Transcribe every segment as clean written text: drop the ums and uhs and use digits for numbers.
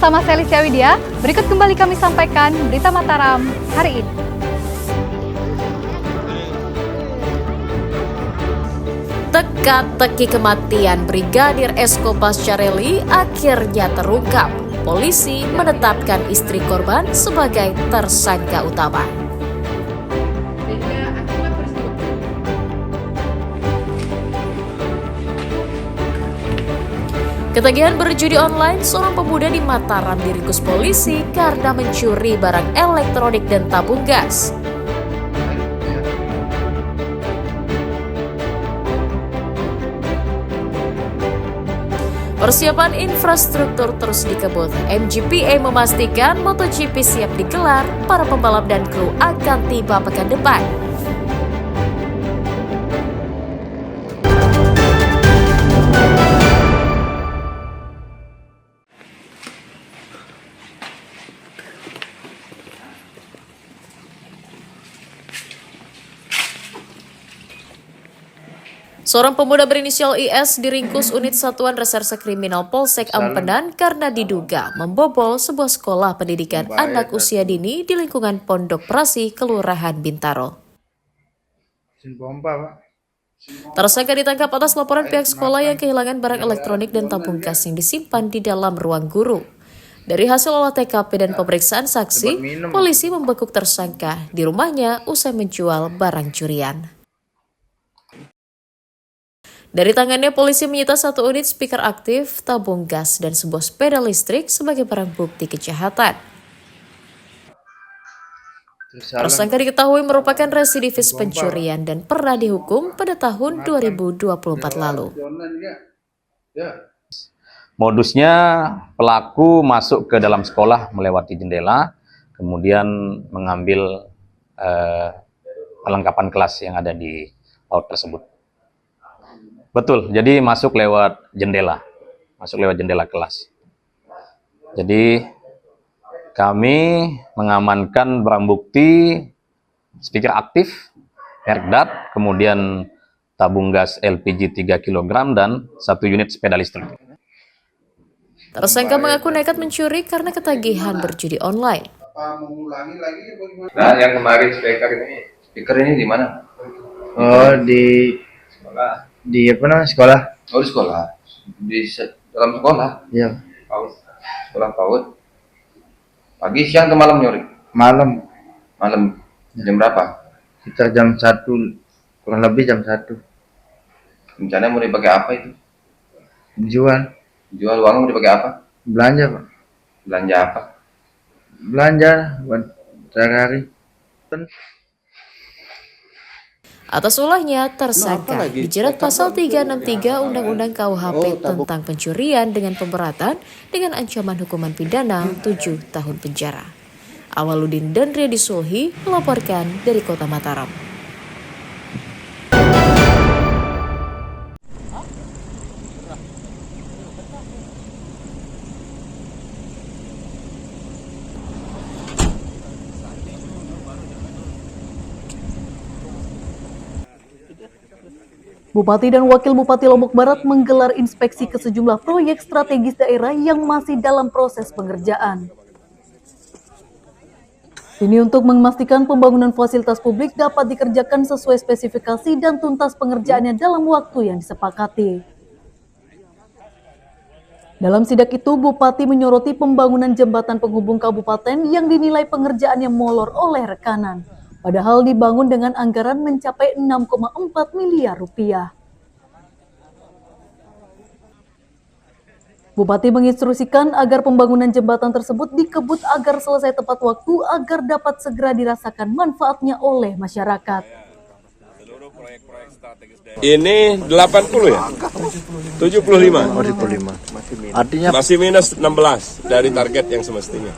bersama Selicia Widya, berikut kembali kami sampaikan berita Mataram hari ini. Teka-teki kematian Brigadir Esko Pascarelli akhirnya terungkap. Polisi menetapkan istri korban sebagai tersangka utama. Ketagihan berjudi online, seorang pemuda di Mataram diringkus polisi karena mencuri barang elektronik dan tabung gas. Persiapan infrastruktur terus dikebut. MGPA memastikan MotoGP siap digelar, para pembalap dan kru akan tiba pekan depan. Seorang pemuda berinisial IS diringkus unit Satuan Reserse Kriminal Polsek Ampenan karena diduga membobol sebuah sekolah pendidikan anak usia dini di lingkungan Pondok Prasi, Kelurahan Bintaro. Tersangka ditangkap atas laporan pihak sekolah yang kehilangan barang elektronik dan tabung gas yang disimpan di dalam ruang guru. Dari hasil olah TKP dan pemeriksaan saksi, polisi membekuk tersangka di rumahnya usai menjual barang curian. Dari tangannya, polisi menyita 1 unit speaker aktif, tabung gas, dan sebuah sepeda listrik sebagai barang bukti kejahatan. Tersangka diketahui merupakan residivis pencurian dan pernah dihukum pada tahun 2024 lalu. Modusnya pelaku masuk ke dalam sekolah melewati jendela, kemudian mengambil perlengkapan kelas yang ada di laut tersebut. Betul, jadi masuk lewat jendela kelas. Jadi kami mengamankan barang bukti speaker aktif, merek DAT, kemudian tabung gas LPG 3 kg dan 1 unit sepeda listrik. Tersangka mengaku nekat mencuri karena ketagihan berjudi online. Nah, yang kemarin speaker ini di mana? Oh, di Sekolah. di apa namanya sekolah? Oh, di sekolah. Dalam sekolah. Iya. PAUD. Sekolah PAUD. Pagi, siang, atau malam nyuri? Malam. Malam. Jam berapa? Sekitar jam 1, kurang lebih jam 1. Rencananya mau dipakai apa itu? Jual, Jual uang mau dipakai apa? belanja Pak. Belanja apa? Belanja buat sehari-hari. Atas ulahnya, tersangka dijerat pasal 363 Undang-Undang KUHP tentang pencurian dengan pemberatan dengan ancaman hukuman pidana 7 tahun penjara. Awaludin dan Riyadi Sulhi melaporkan dari Kota Mataram. Bupati dan Wakil Bupati Lombok Barat menggelar inspeksi ke sejumlah proyek strategis daerah yang masih dalam proses pengerjaan. Ini untuk memastikan pembangunan fasilitas publik dapat dikerjakan sesuai spesifikasi dan tuntas pengerjaannya dalam waktu yang disepakati. Dalam sidak itu, Bupati menyoroti pembangunan jembatan penghubung kabupaten yang dinilai pengerjaannya molor oleh rekanan. Padahal dibangun dengan anggaran mencapai 6,4 miliar rupiah. Bupati menginstruksikan agar pembangunan jembatan tersebut dikebut agar selesai tepat waktu agar dapat segera dirasakan manfaatnya oleh masyarakat. Ini 80 ya? 75? Oh, 75. Artinya Masih minus 16 dari target yang semestinya.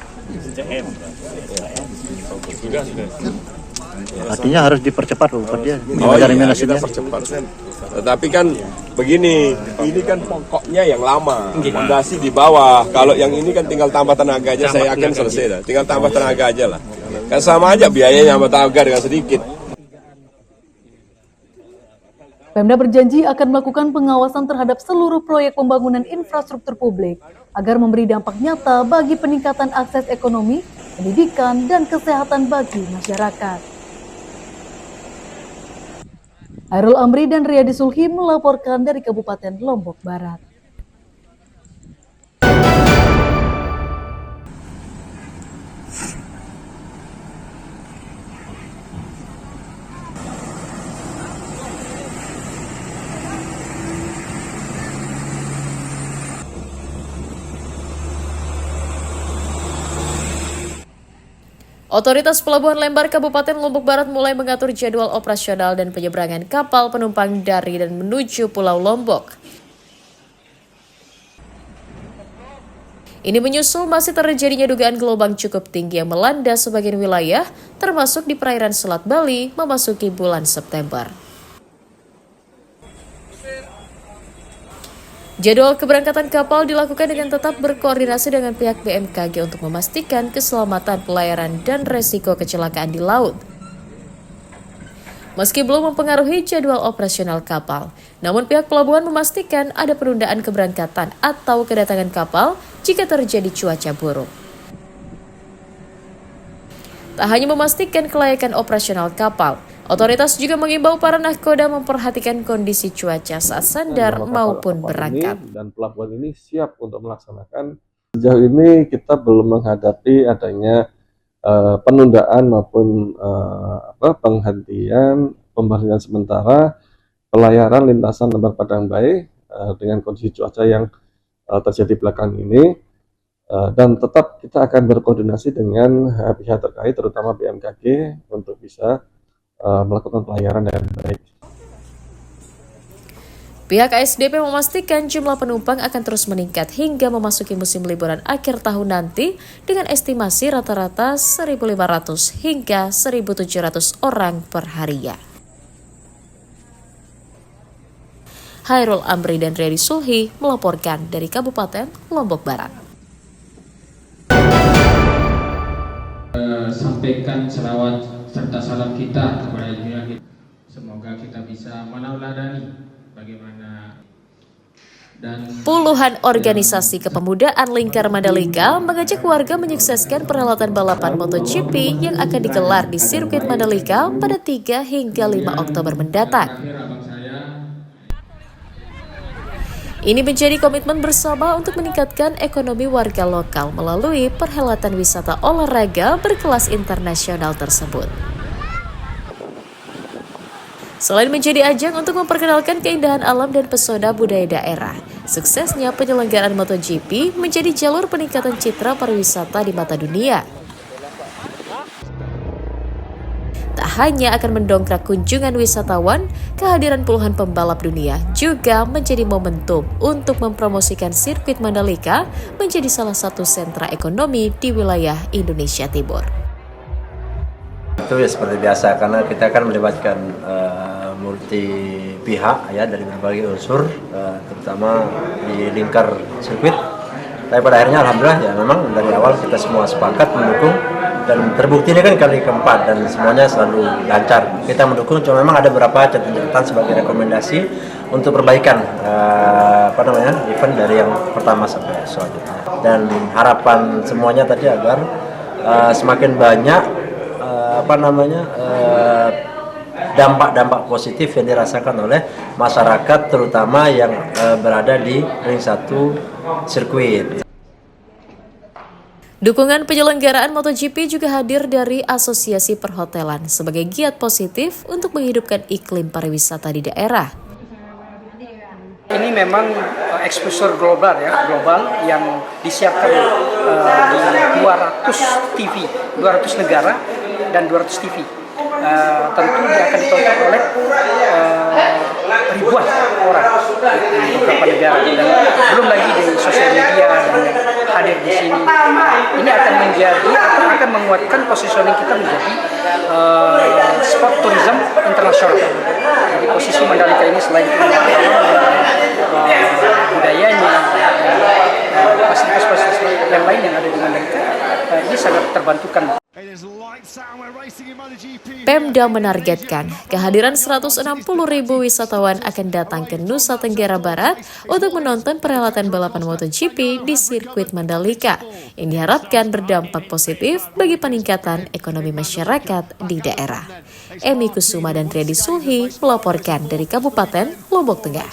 artinya harus dipercepat Bupati ya. Oh iya, kita percepat. Tetapi kan begini, ini kan pokoknya yang lama, fondasi di bawah. Kalau yang ini kan tinggal tambah tenaga aja, saya yakin selesai dah. Tinggal tambah tenaga aja lah. Kan sama aja biayanya sama tenaga dengan sedikit. Pemda berjanji akan melakukan pengawasan terhadap seluruh proyek pembangunan infrastruktur publik agar memberi dampak nyata bagi peningkatan akses ekonomi, pendidikan, dan kesehatan bagi masyarakat. Hairul Amri dan Riyadi Sulhi melaporkan dari Kabupaten Lombok Barat. Otoritas Pelabuhan Lembar Kabupaten Lombok Barat mulai mengatur jadwal operasional dan penyeberangan kapal penumpang dari dan menuju Pulau Lombok. Ini menyusul masih terjadinya dugaan gelombang cukup tinggi yang melanda sebagian wilayah, termasuk di perairan Selat Bali memasuki bulan September. Jadwal keberangkatan kapal dilakukan dengan tetap berkoordinasi dengan pihak BMKG untuk memastikan keselamatan pelayaran dan resiko kecelakaan di laut. Meski belum mempengaruhi jadwal operasional kapal, namun pihak pelabuhan memastikan ada penundaan keberangkatan atau kedatangan kapal jika terjadi cuaca buruk. Tak hanya memastikan kelayakan operasional kapal, otoritas juga mengimbau para nahkoda memperhatikan kondisi cuaca saat sandar maupun berangkat. Dan pelabuhan ini siap untuk melaksanakan. Sejauh ini kita belum menghadapi adanya penundaan maupun penghentian pemberhentian sementara pelayaran lintasan Lembar Padang Bae dengan kondisi cuaca yang terjadi belakangan ini. Dan tetap kita akan berkoordinasi dengan pihak terkait, terutama BMKG, untuk bisa melakukan pelayaran dengan baik. Pihak ASDP memastikan jumlah penumpang akan terus meningkat hingga memasuki musim liburan akhir tahun nanti dengan estimasi rata-rata 1.500 hingga 1.700 orang per harinya. Hairul Amri dan Riyadi Sulhi melaporkan dari Kabupaten Lombok Barat. Sampaikan selawat serta salam kita kepada dunia. Semoga kita bisa meneladani bagaimana dan puluhan organisasi kepemudaan Lingkar Mandalika mengajak warga menyukseskan perhelatan balapan MotoGP yang akan digelar di sirkuit Mandalika pada 3 hingga 5 Oktober mendatang. Ini menjadi komitmen bersama untuk meningkatkan ekonomi warga lokal melalui perhelatan wisata olahraga berkelas internasional tersebut. Selain menjadi ajang untuk memperkenalkan keindahan alam dan pesona budaya daerah, suksesnya penyelenggaraan MotoGP menjadi jalur peningkatan citra pariwisata di mata dunia. Tak hanya akan mendongkrak kunjungan wisatawan, kehadiran puluhan pembalap dunia juga menjadi momentum untuk mempromosikan sirkuit Mandalika menjadi salah satu sentra ekonomi di wilayah Indonesia Timur. Itu ya seperti biasa karena kita akan melibatkan multi pihak ya dari berbagai unsur, terutama di lingkar sirkuit. Tapi pada akhirnya alhamdulillah ya memang dari awal kita semua sepakat mendukung. Dan terbukti ini kan kali keempat dan semuanya selalu lancar. Kita mendukung, cuma memang ada beberapa catatan sebagai rekomendasi untuk perbaikan event dari yang pertama sampai selanjutnya. Dan harapan semuanya tadi agar semakin banyak dampak-dampak positif yang dirasakan oleh masyarakat, terutama yang berada di ring 1 sirkuit. Dukungan penyelenggaraan MotoGP juga hadir dari Asosiasi Perhotelan sebagai giat positif untuk menghidupkan iklim pariwisata di daerah. Ini memang exposure global yang disiapkan di 200 TV, 200 negara dan 200 TV. Tentu dia akan ditonton oleh ribuan orang di beberapa negara dan belum lagi di sosial media dan hadir di sini. Ini akan menjadi akan menguatkan positioning kita menjadi sport tourism internasional. Jadi posisi Mandalika ini selain budayanya, fasilitas yang lain yang ada di Mandalika ini sangat terbantukan. Pemda menargetkan kehadiran 160.000 wisatawan akan datang ke Nusa Tenggara Barat untuk menonton perhelatan balapan MotoGP di sirkuit Mandalika yang diharapkan berdampak positif bagi peningkatan ekonomi masyarakat di daerah. Emi Kusuma dan Triadi Sulhi melaporkan dari Kabupaten Lombok Tengah.